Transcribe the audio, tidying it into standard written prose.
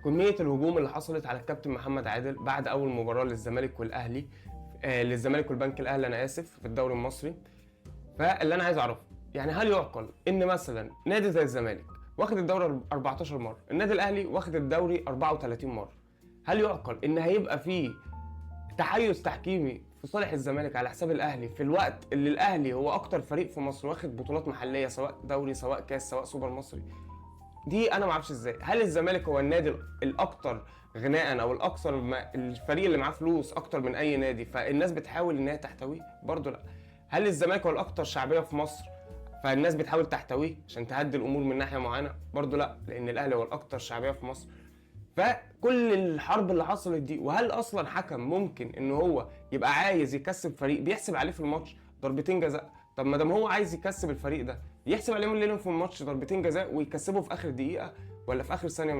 كمية الهجوم اللي حصلت على الكابتن محمد عادل بعد أول مباراة للزمالك والأهلي، للزمالك والبنك الأهلي أنا آسف، في الدوري المصري. فاللي أنا عايز أعرفه يعني هل يعقل إن مثلا نادي زي الزمالك واخد الدوري 14 مرة، النادي الأهلي واخد الدوري 34 مرة، هل يعقل إن هيبقى فيه تحيز تحكيمي في صالح الزمالك على حساب الاهلي في الوقت اللي الاهلي هو اكتر فريق في مصر واخد بطولات محليه، سواء دوري سواء كاس سواء سوبر مصري؟ دي انا ما اعرفش ازاي. هل الزمالك هو النادي الاكثر غناء او الاكثر الفريق اللي معاه فلوس اكتر من اي نادي فالناس بتحاول ان هي تحتويه؟ برضه لا. هل الزمالك هو الاكثر شعبيه في مصر فالناس بتحاول تحتويه عشان تهدي الامور من ناحيه معينه؟ برضه لا، لان الاهلي هو الاكثر شعبيه في مصر. فكل الحرب اللي حصلت دي، وهل اصلا حكم ممكن ان هو يبقى عايز يكسب فريق بيحسب عليه في الماتش ضربتين جزاء؟ طب ما دام هو عايز يكسب الفريق ده يحسب عليه من في الماتش ضربتين جزاء ويكسبه في اخر دقيقه ولا في اخر ثانيه